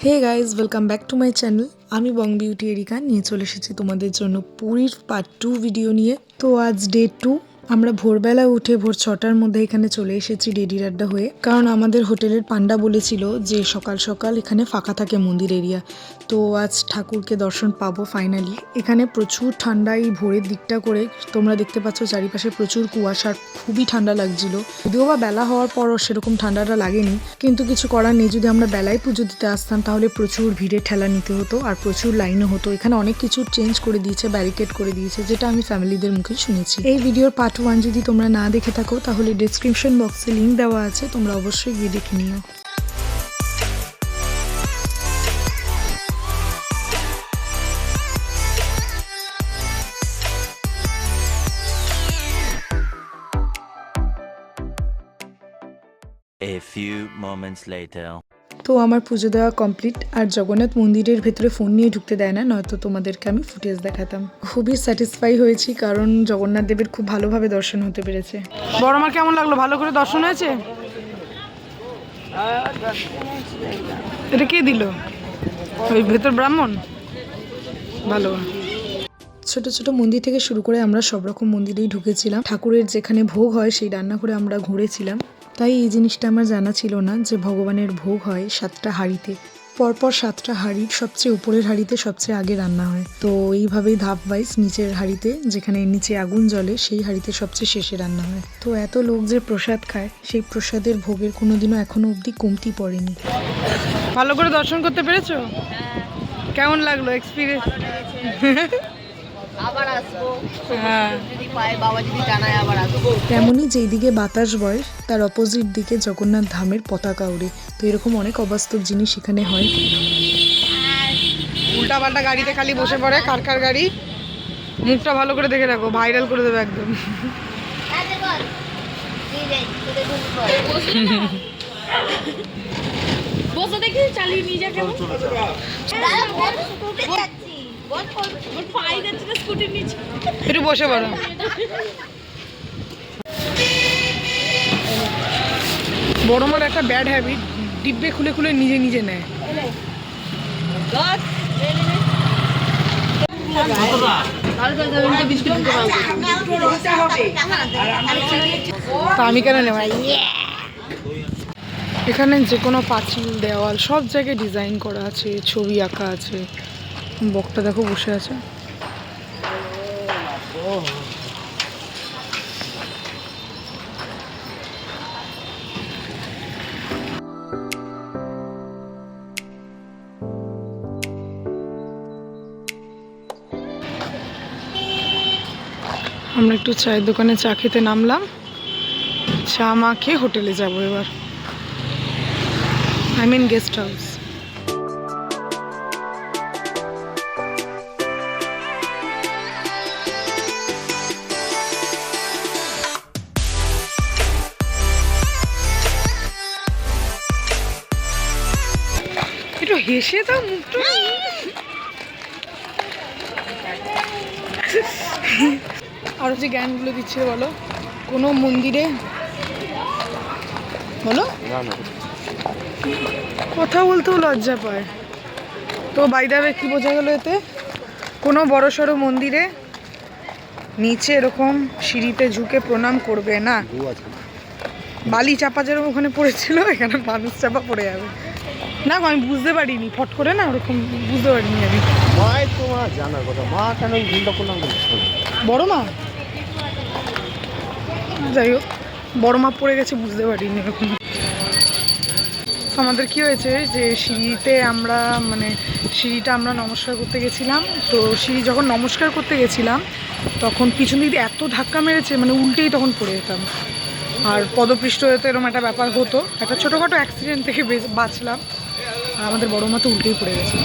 Hey guys, welcome back to my channel. আমি Bong beauty areca নিয়ে চলে এসেছি তোমাদের জন্য পুরীর পার্ট 2 ভিডিও নিয়ে। তো আজ ডে 2। আমরা ভোরবেলা উঠে ভোর 6টার মধ্যে এখানে চলে এসেছি রেডি রাড্ডা হয়ে, কারণ আমাদের হোটেলের পান্ডা বলেছিল যে সকাল সকাল এখানে ফাঁকা থাকে মন্দির এরিয়া। তো আজ ঠাকুরকে দর্শন পাবো ফাইনালি। এখানে প্রচুর ঠান্ডা, এই ভোরের দিকটা করে তোমরা দেখতে পাচ্ছ চারিপাশে প্রচুর কুয়াশার, খুবই ঠান্ডা লাগছিল। যদিও বা বেলা হওয়ার পরও সেরকম ঠান্ডাটা লাগেনি, কিন্তু কিছু করার নেই। যদি আমরা বেলায় পুজো দিতে আসতাম তাহলে প্রচুর ভিড়ে ঠেলা নিতে হতো আর প্রচুর লাইনও হতো। এখানে অনেক কিছু চেঞ্জ করে দিয়েছে, ব্যারিকেড করে দিয়েছে, যেটা আমি ফ্যামিলিদের মুখে শুনেছি। এই ভিডিওর পার্ট 1 যদি তোমরা না দেখে থাকো তাহলে ডেসক্রিপশন বক্সে লিঙ্ক দেওয়া আছে, তোমরা অবশ্যই গিয়ে দেখে নিও। A few moments later. তো আমার পুজো দেওয়া কমপ্লিট, আর জগন্নাথ মন্দিরের ভেতরে ফোন নিয়ে ঢুকতে দেয় না, নয়তো তোমাদেরকে আমি ফুটেজ দেখাতাম। খুবই স্যাটিসফাই হয়েছি, কারণ জগন্নাথ দেবের খুব ভালোভাবে দর্শন হতে পেরেছে। বড় মা কেমন লাগলো? ভালো করে দর্শন হয়েছে? এটা কে দিল? ওই ভেতর ব্রাহ্মণ। ভালো। ছোট ছোট মন্দির থেকে শুরু করে আমরা সব রকম মন্দিরেই ঢুকেছিলাম। ঠাকুরের যেখানে ভোগ হয় সেই রান্না করে আমরা ঘুরেছিলাম। তাই এই জিনিসটা আমার জানা ছিল না যে ভগবানের ভোগ হয় 7টা হাঁড়িতে। পরপর 7টা হাঁড়ির সবচেয়ে উপরের হাঁড়িতে সবচেয়ে আগে রান্না হয়। তো এইভাবেই ধাপ ওয়াইজ নিচের হাঁড়িতে, যেখানে নিচে আগুন জ্বলে, সেই হাঁড়িতে সবচেয়ে শেষে রান্না হয়। তো এত লোক যে প্রসাদ খায়, সেই প্রসাদের ভোগের কোনোদিনও এখনো অবধি কমতি পড়েনি। ভালো করে দর্শন করতে পেরেছো? কেমন লাগলো এক্সপিরিয়েন্স? আবার আসবো, যদি পায় বাবা যদি জানায় আবার আসবো। তেমনই যেই দিকে বাতাস বয় তার অপোজিট দিকে জগন্নাথ ধামের পতাকা ওড়ে। তো এরকম অনেক অবাস্তব জিনিস এখানে হয়। উল্টা পাল্টা গাড়িতে খালি বসে পড়ে, কার কার গাড়ি। মুখটা ভালো করে দেখে রাখো, ভাইরাল করে দেবে একদম। বসে দেখি চালিয়ে নিয়ে যা কেমন একটু বসে পড়ো। বড় মার একটা ব্যাড হ্যাবিট, ডিব্বে খুলে খুলে নিজে নিজে নেয়। তা আমি কেন নেব? এখানে যে কোনো পাঁচিল, দেওয়াল, সব জায়গায় ডিজাইন করা আছে, ছবি আঁকা আছে। বকটা দেখো বসে আছে। আমরা একটু চায়ের দোকানে চা খেতে নামলাম। চা মা খেয়ে হোটেলে যাবো এবার, আই মিন গেস্ট হাউস। একটু হেসে দাও মুখটা। আরো যে জ্ঞানগুলো দিচ্ছে বলো, কোনো মন্দিরে বলো, কথা বলতেও লজ্জা পায়। তো বাইদাবে কি বোঝা গেল এতে? কোনো বড় সড়ো মন্দিরে নিচে এরকম সিঁড়িতে ঝুঁকে প্রণাম করবে না। বালি চাপা যেরকম ওখানে পড়েছিল, এখানে মানুষ চাপা পড়ে যাবে না। আমি বুঝতে পারিনি, ফট করে না ওরকম বুঝতে পারিনি আমি। বড় মা, যাই হোক, বড় মা পড়ে গেছে, বুঝতে পারিনি এরকম। আমাদের কি হয়েছে যে সিঁড়িতে আমরা সিঁড়িটা আমরা নমস্কার করতে গেছিলাম। তো সিঁড়ি যখন নমস্কার করতে গেছিলাম তখন পিছন দিক দিয়ে এত ধাক্কা মেরেছে, উল্টেই তখন পড়ে যেতাম। আর পদপৃষ্ঠ হতে এরকম একটা ব্যাপার হতো। একটা ছোটোখাটো অ্যাক্সিডেন্ট থেকে বাঁচলাম, আর আমাদের বড় মা তো উল্টেই পড়ে গেছে।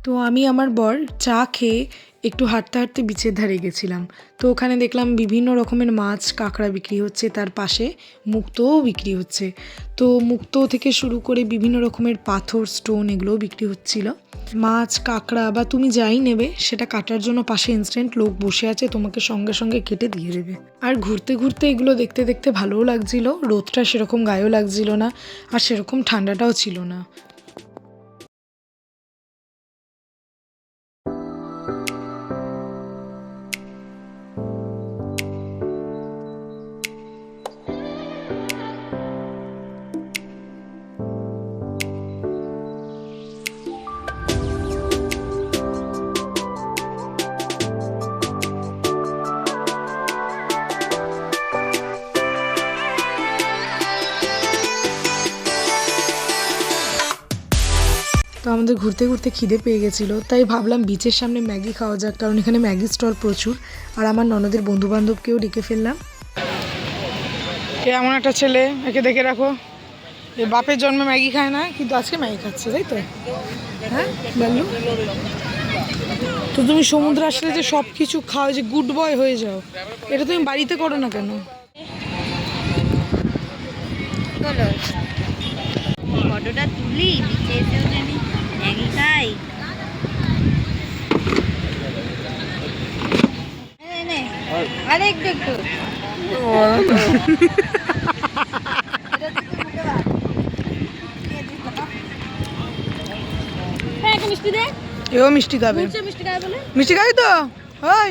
তো আমি আমার বর চা খেয়ে একটু হাঁটতে হাঁটতে বিচের ধারে গেছিলাম। তো ওখানে দেখলাম বিভিন্ন রকমের মাছ কাঁকড়া বিক্রি হচ্ছে, তার পাশে মুক্তোও বিক্রি হচ্ছে। তো মুক্তো থেকে শুরু করে বিভিন্ন রকমের পাথর, স্টোন এগুলোও বিক্রি হচ্ছিল। মাছ, কাঁকড়া বা তুমি যাই নেবে সেটা কাটার জন্য পাশে ইনস্ট্যান্ট লোক বসে আছে, তোমাকে সঙ্গে সঙ্গে কেটে দিয়ে দেবে। আর ঘুরতে ঘুরতে এগুলো দেখতে দেখতে ভালোও লাগছিল, রোদটা সেরকম গায়েও লাগছিল না, আর সেরকম ঠান্ডাটাও ছিল না। তো আমাদের ঘুরতে ঘুরতে খিদে পেয়ে গেছিলো, তাই ভাবলাম বিচের সামনে ম্যাগি খাওয়া যাক, কারণ এখানে ম্যাগি স্টল প্রচুর। আর আমার ননদের বন্ধু বান্ধবকেও ডেকে ফেললাম। কে এমন একটা ছেলে, একে দেখে রাখো, এ বাপের জন্মে ম্যাগি খায় না, কিন্তু আজকে ম্যাগি খাচ্ছে, তাই তো? হ্যাঁ বললু, তো তুমি সমুদ্র আসলে যে সব কিছু খাও, যে গুড বয় হয়ে যাও, এটা তুমি বাড়িতে করো না কেন? ফটোটা তুলি, বিচে এসেও জানি ম্যাগি খাই। আরে একটু একটু মিষ্টি দে, এও মিষ্টি খাবে। মিষ্টি খাই বলে মিষ্টি খাবি তো? ওই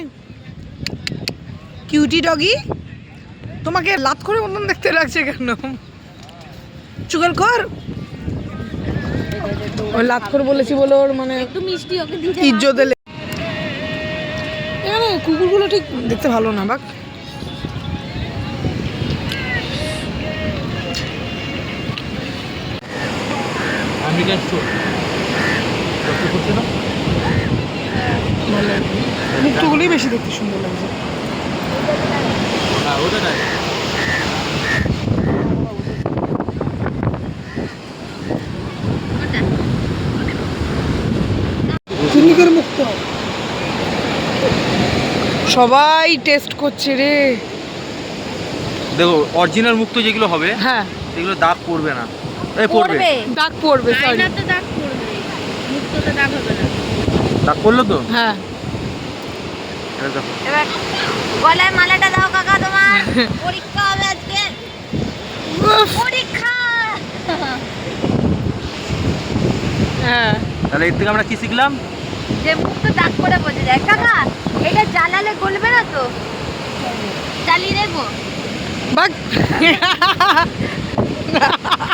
কিউটি ডগি, তোমাকে লাত করে মতন দেখতে লাগছে কেন? চুগল কর। ওই লাত করে বলেছি বলে ওর মানে একটু মিষ্টি ওকে দিতে ইজ্জত এলে। এখানে কুকুরগুলো ঠিক দেখতে ভালো না বাক। মুক্তগুলোই বেশি দেখতে সুন্দর লাগছে। চিনিকের মুক্ত সবাই টেস্ট করছে রে। দেখো অরিজিনাল মুক্তো যেগুলো হবে, হ্যাঁ সেগুলো দাগ পড়বে না। এই পড়বে, দাগ পড়বে, সরি আয়নাতে দাগ পড়বে, মুক্তোতে দাগ হবে না। দাগ পড়লো তো। হ্যাঁ এটা দেখো, এবার গলায় মালাটা দাও কাকা, তোমার পরীক্ষা হবে আজকে। পরীক্ষা। হ্যাঁ তাহলে এর থেকে আমরা কি শিখলাম? যে মুক্তো দাগ করে বোঝা যায়। কাকা এটা জ্বালালে গলবে না তো? জ্বালিয়ে দেখবো। বাক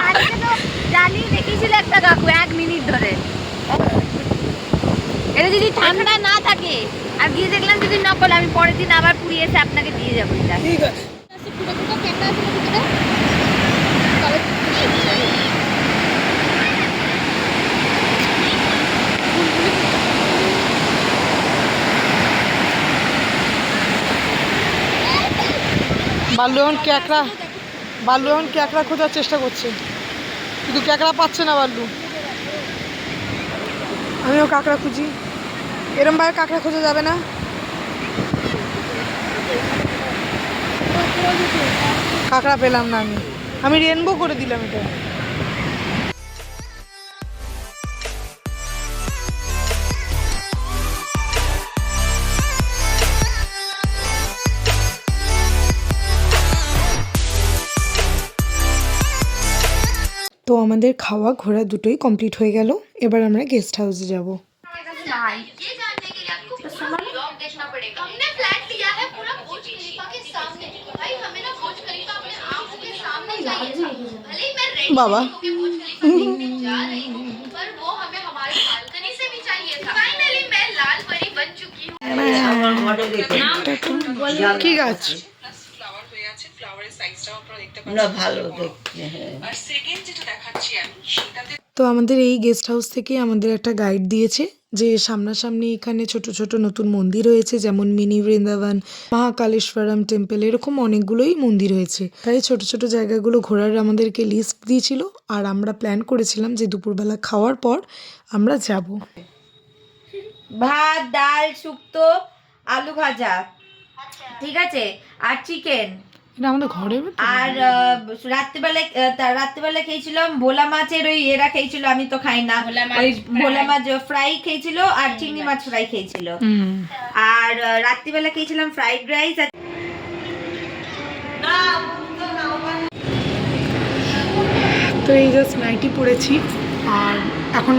আজকে তো জ্বালিয়ে দেখিয়েছিল একটা কাকু 1 মিনিট ধরে। এটা যদি ঠান্ডা না থাকে আর গিয়ে দেখলাম যদি নকল, আমি পরের দিন আবার পুড়িয়ে এসে আপনাকে দিয়ে যাবো। এটা ঠিক আছে। বাল্লু এখন ক্যাকড়া খোঁজার চেষ্টা করছে, কিন্তু ক্যাকড়া পাচ্ছে না বাল্লু। আমিও কাঁকড়া খুঁজি, এরম ভাবে কাঁকড়া খোঁজা যাবে না। কাঁকড়া পেলাম না, আমি রেনবো করে দিলাম এটা। তো আমাদের খাওয়া ঘোরা দুটোই কমপ্লিট হয়ে গেল, এবার আমরা গেস্ট হাউসে যাব। ये जानने के लिए आपको पूरा ब्लॉग देखना पड़ेगा। हमने फ्लैट लिया है पूरा बुर्ज खलीफा के सामने। भाई हमें ना बुर्ज खलीफा अपने आंखों के सामने चाहिए था। भले ही मैं रेड बाबा होके बुर्ज खलीफा देखने जा रही हूँ, पर वो हमें हमारे बालकनी से भी चाहिए था। फाइनली मैं लाल परी बन चुकी हूँ। কি গাছ? না ভালো দেখতে, হ্যাঁ। তো আমাদের এই গেস্ট হাউস থেকে আমাদের একটা গাইড দিয়েছে যে সামনাসামনি এখানে ছোট ছোট নতুন মন্দির হয়েছে, যেমন মিনি বৃন্দাবন, মহাকালেশ্বরম টেম্পল, এরকম অনেকগুলোই মন্দির হয়েছে। তাই ছোট ছোট জায়গাগুলো ঘোরার আমাদেরকে লিস্ট দিয়েছিল, আর আমরা প্ল্যান করেছিলাম যে দুপুরবেলা খাওয়ার পর আমরা যাব। ভাত, ডাল, শুক্তো, আলু ভাজা, ঠিক আছে, আর চিকেন। এটা আমাদের ঘরে আর রাত্রিবেলা খেয়েছিলাম ভোলা মাছের ওই এরা খেয়েছিল, আমি তো খাই না, ওই ভোলা মাছ ফ্রাই খেয়েছিল আর চিংড়ি মাছ ফ্রাই খেয়েছিল। আর রাত্রিবেলা খেয়েছিলাম ফ্রাইড রাইস। তো এই জাস্ট নাইটি পরেছি আর এখন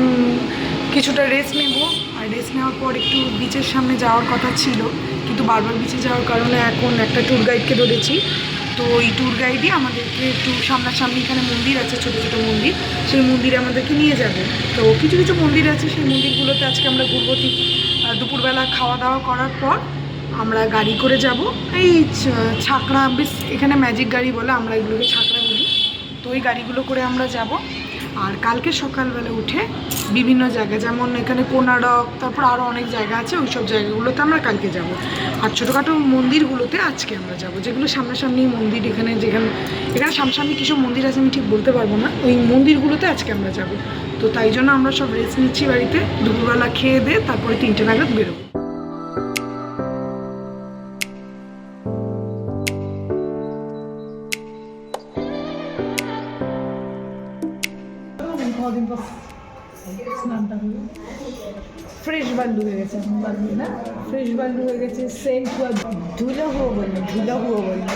কিছুটা রেস্ট নেব। আর রেস্ট নেওয়ার পর একটু বিচের সামনে যাওয়ার কথা ছিল, কিন্তু বারবার বিচে যাওয়ার কারণে এখন একটা ট্যুর গাইডকে ধরেছি। তো এই ট্যুর গাইডই আমাদেরকে একটু সামনাসামনি এখানে মন্দির আছে, ছোটো ছোটো মন্দির, সেই মন্দিরে আমাদেরকে নিয়ে যাবে। তো কিছু কিছু মন্দির আছে, সেই মন্দিরগুলোতে আজকে আমরা ঘুরবো। ঠিক দুপুরবেলা খাওয়া দাওয়া করার পর আমরা গাড়ি করে যাব এই ছাকড়া, বেশ এখানে ম্যাজিক গাড়ি বলে, আমরা এগুলোকে ছাকড়া বলি। তো ওই গাড়িগুলো করে আমরা যাব। আর কালকে সকালবেলা উঠে বিভিন্ন জায়গা, যেমন এখানে কোনারক, তারপর আরও অনেক জায়গা আছে, ওই সব জায়গাগুলোতে আমরা কালকে যাব। আর ছোটোখাটো মন্দিরগুলোতে আজকে আমরা যাব, যেগুলো সামনাসামনি মন্দির। এখানে সামনাসামনি কিছু মন্দির আছে, আমি ঠিক বলতে পারবো না, ওই মন্দিরগুলোতে আজকে আমরা যাব। তো তাই জন্য আমরা সব রেস্ট নিচ্ছি বাড়িতে, দুপুরবেলা খেয়ে দিয়ে তারপরে 3টে নাগাদ বেরোবো। ফ্রেশ বাল্লু হয়ে গেছে এখন, বাল্লু না, ফ্রেশ বাল্লু হয়ে গেছে। সেন্ট ধুলো হুয়ো বললো, ধুলো হুয়ো বললো।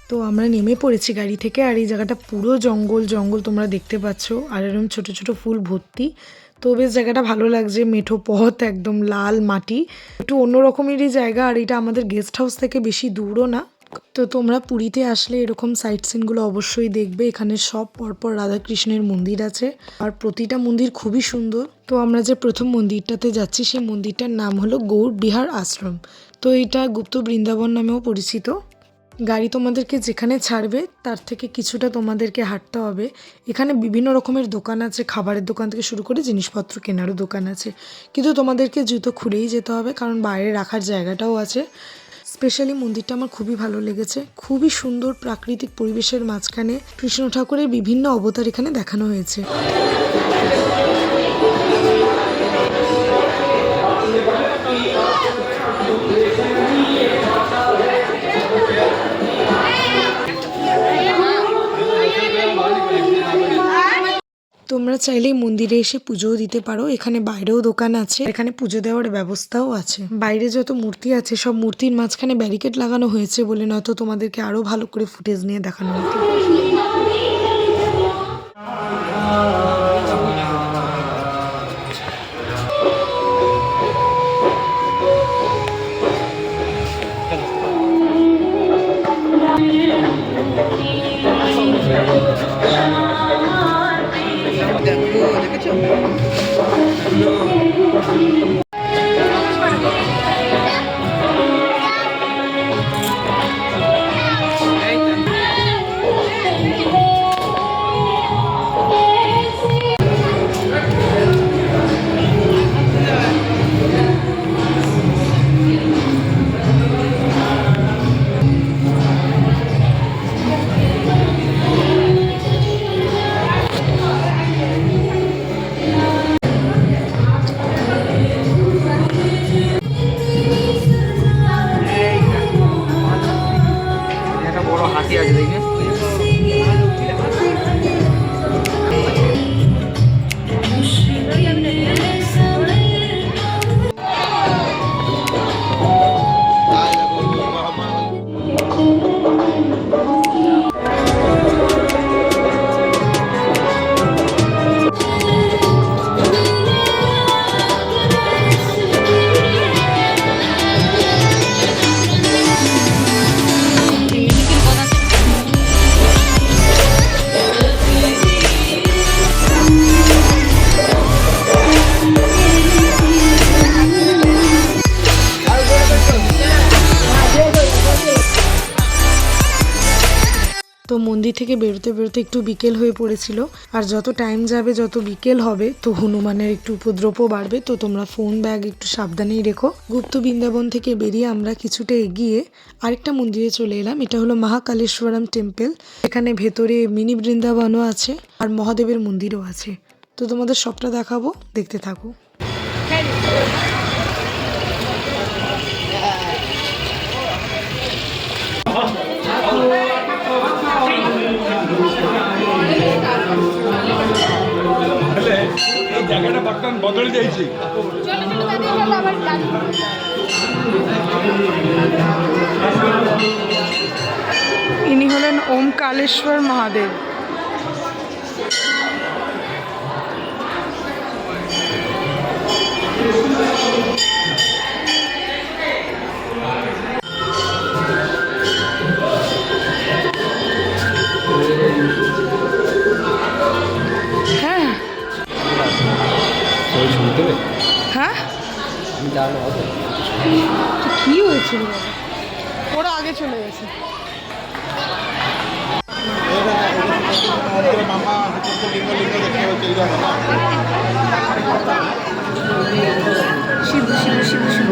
তো আমরা নেমে পড়েছি গাড়ি থেকে। আর এই জায়গাটা পুরো জঙ্গল জঙ্গল তোমরা দেখতে পাচ্ছ, আর এরকম ছোট ছোট ফুল ভর্তি। তো বেশ জায়গাটা ভালো লাগছে, মেঠো পথ, একদম লাল মাটি, একটু অন্যরকমেরই জায়গা। আর এটা আমাদের গেস্ট হাউস থেকে বেশি দূরও না। তো তোমরা পুরীতে আসলে এরকম সাইট সিনগুলো অবশ্যই দেখবে। এখানে সব পরপর রাধাকৃষ্ণের মন্দির আছে, আর প্রতিটা মন্দির খুবই সুন্দর। তো আমরা যে প্রথম মন্দিরটাতে যাচ্ছি, সেই মন্দিরটার নাম হলো গৌর বিহার আশ্রম। তো এটা গুপ্ত বৃন্দাবন নামেও পরিচিত। গাড়ি তোমাদেরকে যেখানে ছাড়বে তার থেকে কিছুটা তোমাদেরকে হাঁটতে হবে। এখানে বিভিন্ন রকমের দোকান আছে, খাবারের দোকান থেকে শুরু করে জিনিসপত্র কেনারও দোকান আছে, কিন্তু তোমাদেরকে জুতো খুলেই যেতে হবে, কারণ বাইরে রাখার জায়গাটাও আছে। স্পেশালি মন্দিরটা আমার খুবই ভালো লেগেছে, খুবই সুন্দর প্রাকৃতিক পরিবেশের মাঝখানে কৃষ্ণ ঠাকুরের বিভিন্ন অবতার এখানে দেখানো হয়েছে। তোমরা চাইলেই মন্দিরে এসে পুজোও দিতে পারো। এখানে বাইরেও দোকান আছে, এখানে পুজো দেওয়ার ব্যবস্থাও আছে। বাইরে যত মূর্তি আছে সব মূর্তির মাঝখানে ব্যারিকেড লাগানো হয়েছে বলে, নয়তো তোমাদেরকে আরো ভালো করে ফুটেজ নিয়ে দেখানো হতো। মন্দির থেকে বেরোতে বেরোতে একটু বিকেল হয়ে পড়েছিল, আর যত টাইম যাবে যত বিকেল হবে তো হনুমানের একটু উপদ্রবও বাড়বে, তো তোমরা ফোন ব্যাগ একটু সাবধানেই রেখো। গুপ্ত বৃন্দাবন থেকে বেরিয়ে আমরা কিছুটা এগিয়ে আরেকটা মন্দিরে চলে এলাম। এটা হলো মহাকালেশ্বরম টেম্পল। এখানে ভেতরে মিনি বৃন্দাবনও আছে আর মহাদেবের মন্দিরও আছে। তো তোমাদের সবটা দেখাবো, দেখতে থাকো। জায়গাটা বর্তমান বদলে দিয়েছি। ইনি হলেন ওমকারেশ্বর মহাদেব। হ্যাঁ হ্যাঁ কি হয়েছিল বাবা? ওরা আগে চলে গেছে। মামা লিঙ্গ লিঙ্গ দেখতে হচ্ছে এই জায়গা শিব শিব শিব শিব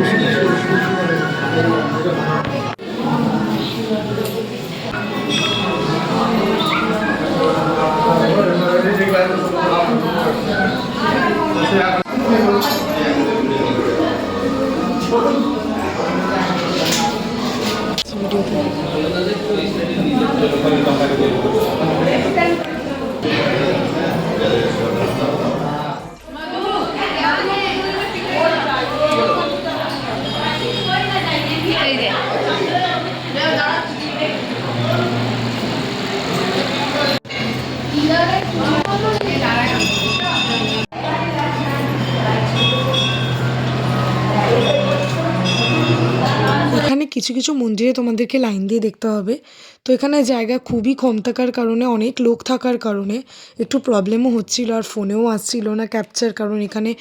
এখানে কিছু কিছু মন্দিরে তোমাদেরকে লাইন দিয়ে দেখতে হবে। তো এখানে জায়গা খুবই কম থাকার কারণে, অনেক লোক থাকার কারণে একটু প্রবলেমও হচ্ছিল, আর ফোনেও আসছিল না ক্যাপচার, কারণ এখানে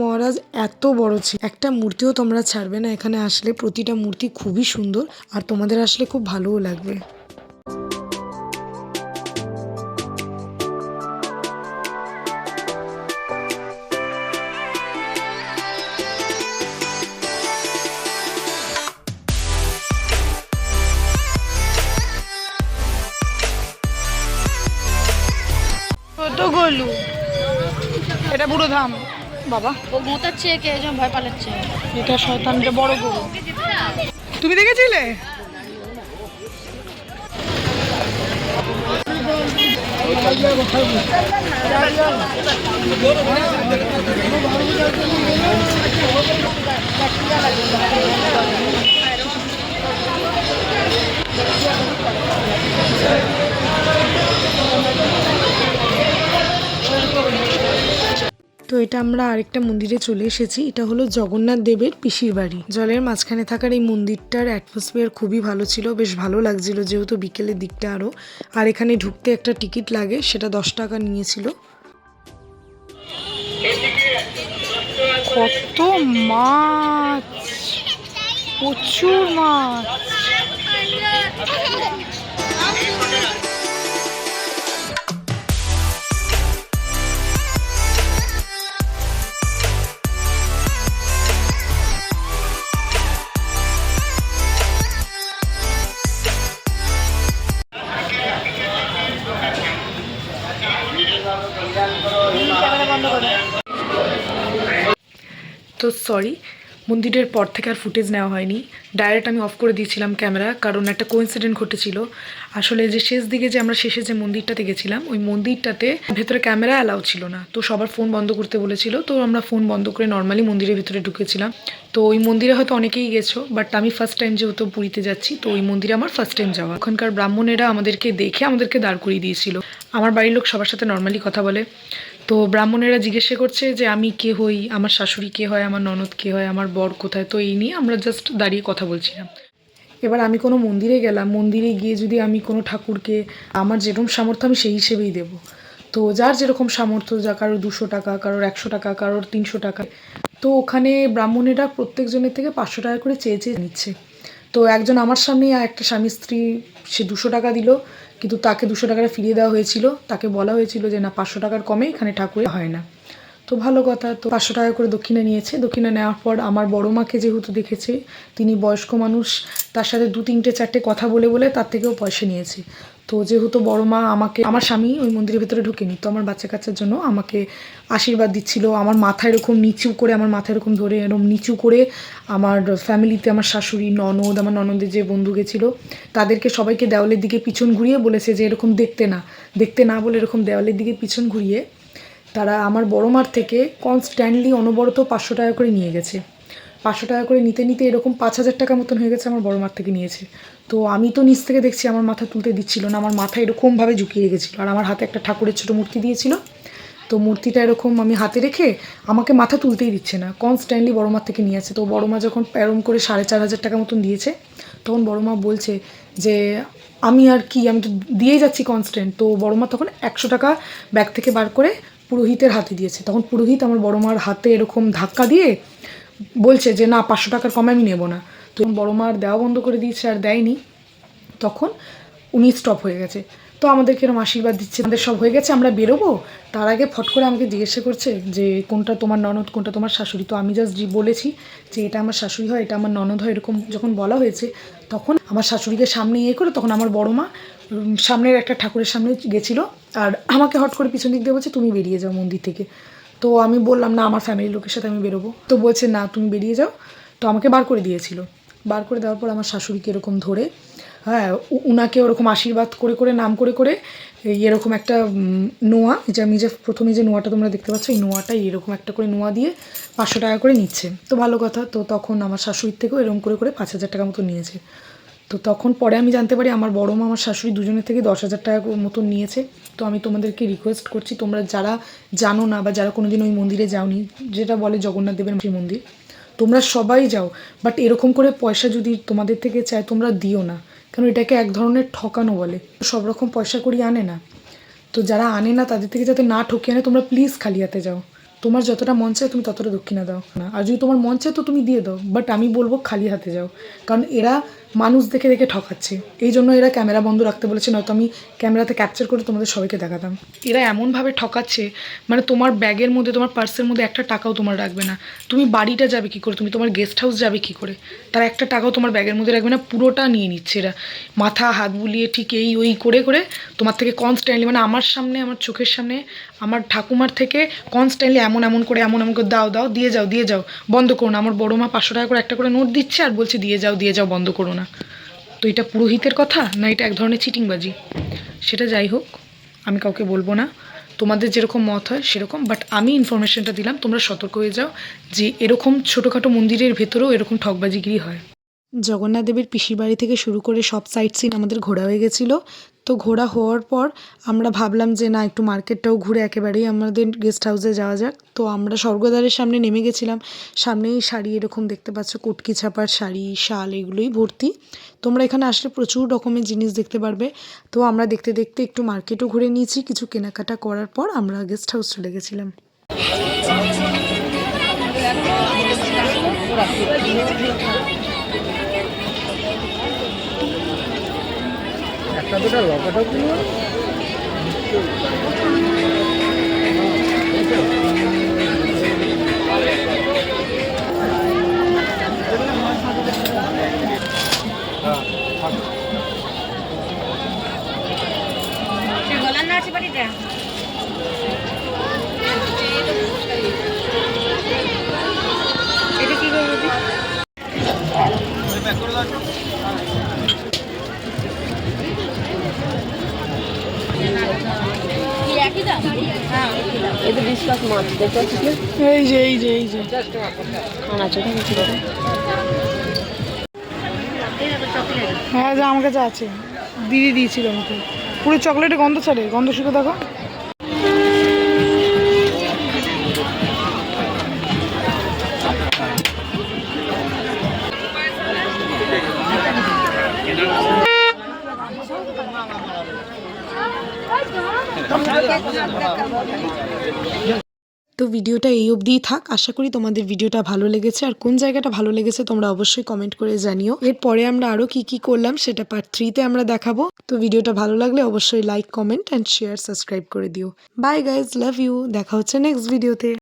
মহারাজ এত বড় ছিল। একটা মূর্তিও তোমরা ছাড়বে না এখানে আসলে, প্রতিটা মূর্তি খুবই সুন্দর আর তোমাদের আসলে খুব ভালোও লাগবে। গলু এটা বুড়ো ধাম বাবা, ও মোতাচ্ছে কে যেন ভয় পালাচ্ছে। এটা শয়তানটা বড় গরু। তুমি দেখেছিলে? তো এটা আমরা আরেকটা মন্দিরে চলে এসেছি। এটা হলো জগন্নাথ দেবের পিসির বাড়ি। জলের মাঝখানে থাকার এই মন্দিরটার অ্যাটমসফিয়ার খুবই ভালো ছিল, বেশ ভালো লাগছিল, যেহেতু বিকেলের দিকটা আরও। আর এখানে ঢুকতে একটা টিকিট লাগে, সেটা 10 টাকা নিয়েছিল। কত মাছ, প্রচুর মাছ। তো সরি, মন্দিরের পর থেকে আর ফুটেজ নেওয়া হয়নি, ডাইরেক্ট আমি অফ করে দিয়েছিলাম ক্যামেরা, কারণ একটা কোইন্সিডেন্ট ঘটেছিল। আসলে যে শেষ দিকে যে আমরা শেষে যে মন্দিরটাতে গেছিলাম, ওই মন্দিরটাতে ভেতরে ক্যামেরা অ্যালাউ ছিল না, তো সবার ফোন বন্ধ করতে বলেছিল। তো আমরা ফোন বন্ধ করে নর্মালি মন্দিরের ভেতরে ঢুকেছিলাম। তো ওই মন্দিরে হয়তো অনেকেই গেছো, বাট আমি ফার্স্ট টাইম যেহেতু পুরীতে যাচ্ছি, তো ওই মন্দিরে আমার ফার্স্ট টাইম যাওয়া। ওখানকার ব্রাহ্মণেরা আমাদেরকে দেখে আমাদেরকে দাঁড় করিয়ে দিয়েছিল। আমার বাড়ির লোক সবার সাথে নর্মালি কথা বলে, তো ব্রাহ্মণেরা জিজ্ঞাসা করছে যে আমি কে হই, আমার শাশুড়ি কে হয়, আমার ননদ কে হয়, আমার বর কোথায়। তো এই নিয়ে আমরা জাস্ট দাঁড়িয়ে কথা বলছিলাম। এবার আমি কোনো মন্দিরে গেলাম, মন্দিরে গিয়ে যদি আমি কোনো ঠাকুরকে আমার যেরকম সামর্থ্য আমি সেই হিসেবেই দেবো। তো যার যেরকম সামর্থ্য, যা কারোর 200 টাকা, কারোর 100 টাকা, কারোর 300 টাকা। তো ওখানে ব্রাহ্মণেরা প্রত্যেকজনের থেকে 500 টাকা করে চেয়ে চেয়ে নিচ্ছে। তো একজন আমার সামনেই একটা স্বামী স্ত্রী, সে 200 টাকা দিল, কিন্তু তাকে 200 টাকাটা ফিরিয়ে দেওয়া হয়েছিল। তাকে বলা হয়েছিল যে না 500 টাকার কমে এখানে ঠাকুর হয় না। তো ভালো কথা, তো 500 টাকা করে দক্ষিণা নিয়েছে। দক্ষিণা নেওয়ার পর আমার বড় মাকে যেহেতু দেখেছে, তিনি বয়স্ক মানুষ, তার সাথে 2-3-4টে কথা বলে বলে তার থেকেও পয়সা নিয়েছে। তো যেহেতু বড় মা আমাকে, আমার স্বামী ওই মন্দিরের ভেতরে ঢুকেনি, তো আমার বাচ্চা কাচ্চার জন্য আমাকে আশীর্বাদ দিচ্ছিল। আমার মাথা এরকম নিচু করে, আমার মাথা এরকম ধরে এরকম নিচু করে আমার ফ্যামিলিতে আমার শাশুড়ি, ননদ, আমার ননদের যে বন্ধু গেছিলো তাদেরকে সবাইকে দেওয়ালের দিকে পিছন ঘুরিয়ে বলেছে যে এরকম দেখতে না বলে এরকম দেওয়ালের দিকে পিছন ঘুরিয়ে তারা আমার বড় মার থেকে কনস্ট্যান্টলি অনবরত 500 টাকা করে নিয়ে গেছে। 500 টাকা করে নিতে নিতে এরকম 5,000 টাকা মতন হয়ে গেছে আমার বড় মার থেকে নিয়েছে। তো আমি তো নিচ থেকে দেখছি আমার মাথা তুলতে দিচ্ছিল না, আমার মাথা এরকমভাবে ঝুঁকিয়ে গেছিলো। আর আমার হাতে একটা ঠাকুরের ছোটো মূর্তি দিয়েছিল, তো মূর্তিটা এরকম আমি হাতে রেখে আমাকে মাথা তুলতেই দিচ্ছে না, কনস্ট্যান্টলি বড় মার থেকে নিয়েছে। তো বড় মা যখন এরম করে 4,500 টাকা মতন দিয়েছে, তখন বড় মা বলছে যে আমি আর কি, আমি তো দিয়েই যাচ্ছি কনস্ট্যান্ট। তো বড় মা তখন 100 টাকা ব্যাগ থেকে বার করে পুরোহিতের হাতে দিয়েছে। তখন পুরোহিত আমার বড় মার হাতে এরকম ধাক্কা দিয়ে বলছে যে না 500 টাকার কমে আমি নেবো না। তো বড় মা আর দেওয়া বন্ধ করে দিয়েছে, আর দেয়নি। তখন উনি স্টপ হয়ে গেছে। তো আমাদেরকে এরকম আশীর্বাদ দিচ্ছে, আমাদের সব হয়ে গেছে, আমরা বেরোবো। তার আগে ফট করে আমাকে জিজ্ঞাসা করছে যে কোনটা তোমার ননদ, কোনটা তোমার শাশুড়ি। তো আমি জাস্ট বলেছি যে এটা আমার শাশুড়ি হয়, এটা আমার ননদ হয়। এরকম যখন বলা হয়েছে, তখন আমার শাশুড়িকে সামনে করে তখন আমার বড় মা সামনের একটা ঠাকুরের সামনে গেছিলো, আর আমাকে হট করে পিছন দিক দিয়ে বলছে তুমি বেরিয়ে যাও মন্দির থেকে। তো আমি বললাম না আমার ফ্যামিলির লোকের সাথে আমি বেরোবো। তো বলছে না তুমি বেরিয়ে যাও। তো আমাকে বার করে দিয়েছিল। বার করে দেওয়ার পর আমার শাশুড়িকে এরকম ধরে, হ্যাঁ, উনাকে ওরকম আশীর্বাদ করে নাম করে এরকম একটা নোয়া, যে আমি যে প্রথমে যে নোয়াটা তোমরা দেখতে পাচ্ছ, এই নোয়াটাই এরকম একটা করে নোয়া দিয়ে 500 টাকা করে নিচ্ছে। তো ভালো কথা। তো তখন আমার শাশুড়ির থেকেও এরকম করে 5,000 টাকা মতো নিয়েছে। তো তখন পরে আমি জানতে পারি আমার বড় মা আমার শাশুড়ি দুজনের থেকে 10,000 টাকা মতন নিয়েছে। তো আমি তোমাদেরকে রিকোয়েস্ট করছি, তোমরা যারা জানো না বা যারা কোনোদিন ওই মন্দিরে যাওনি, যেটা বলে জগন্নাথ দেবের মন্দির, তোমরা সবাই যাও, বাট এরকম করে পয়সা যদি তোমাদের থেকে চায় তোমরা দিও না, কারণ এটাকে এক ধরনের ঠকানো বলে। সব রকম পয়সা করি আনে না, তো যারা আনে না তাদের থেকে যাতে না ঠকিয়ে আনে, তোমরা প্লিজ খালি হাতে যাও। তোমার যতটা মন চায় তুমি ততটা দক্ষিণা দাও না, আর যদি তোমার মন চায় তো তুমি দিয়ে দাও, বাট আমি বলবো খালি হাতে যাও। কারণ এরা মানুষ দেখে দেখে ঠকাচ্ছে, এই জন্য এরা ক্যামেরা বন্ধ রাখতে বলেছে, নয়তো আমি ক্যামেরাতে ক্যাপচার করে তোমাদের সবাইকে দেখাতাম। এরা এমনভাবে ঠকাচ্ছে, মানে তোমার ব্যাগের মধ্যে, তোমার পার্সের মধ্যে একটা টাকাও তোমার রাখবে না। তুমি বাড়িটা যাবে কী করে, তুমি তোমার গেস্ট হাউস যাবে কী করে, তারা একটা টাকাও তোমার ব্যাগের মধ্যে রাখবে না, পুরোটা নিয়ে নিচ্ছে এরা। মাথা হাত বুলিয়ে ঠিক এই ওই করে তোমার থেকে কনস্ট্যান্টলি, মানে আমার সামনে, আমার চোখের সামনে আমার ঠাকুমার থেকে কনস্ট্যান্টলি এমন করে দাও দিয়ে যাও বন্ধ করো না। আমার বড়ো মা 500 টাকা করে একটা করে নোট দিচ্ছে আর বলছে দিয়ে যাও বন্ধ করো না। তো এটা পুরোহিতের কথা না, এটা এক ধরনের চিটিংবাজি। সেটা যাই হোক, আমি কাউকে বলবো না, তোমাদের যেরকম মত হয় সেরকম, বাট আমি ইনফরমেশনটা দিলাম, তোমরা সতর্ক হয়ে যাও যে এরকম ছোটোখাটো মন্দিরের ভেতরেও এরকম ঠকবাজিগিরি হয়। জগন্নাথ দেবের পিসির বাড়ি থেকে শুরু করে সব সাইট সিন আমাদের ঘোরা হয়ে গেছিলো। তো ঘোরা হওয়ার পর আমরা ভাবলাম যে না একটু মার্কেটটাও ঘুরে একেবারেই আমাদের গেস্ট হাউসে যাওয়া যাক। তো আমরা স্বর্গদ্বারের সামনে নেমে গেছিলাম। সামনেই শাড়ি এরকম দেখতে পাচ্ছ, কুটকি ছাপার শাড়ি, শাল, এগুলোই ভর্তি। তোমরা এখানে আসলে প্রচুর রকমের জিনিস দেখতে পারবে। তো আমরা দেখতে দেখতে একটু মার্কেটও ঘুরে নিয়েছি। কিছু কেনাকাটা করার পর আমরা গেস্ট হাউস চলে গেছিলাম। একটা দুটা লকাটা দিল গলার নাচি বাড়িটা এটা কি করবো? এই যে হ্যাঁ, যা আমার কাছে আছে, দিদি দিয়েছিল আমাকে। পুরো চকলেটে গন্ধ ছাড়ে, গন্ধ শুকে দেখো। তো ভিডিওটা এই অবধিই থাক। আশা করি তোমাদের ভিডিওটা ভালো লেগেছে, আর কোন জায়গাটা ভালো লেগেছে তোমরা অবশ্যই কমেন্ট করে জানিও। এরপরে আমরা আরো কি কি করলাম সেটা পার্ট 3-তে আমরা দেখাবো। তো ভিডিওটা ভালো লাগলে অবশ্যই like, comment and share, subscribe করে দিও। Bye guys, love you. দেখা হচ্ছে নেক্সট ভিডিওতে।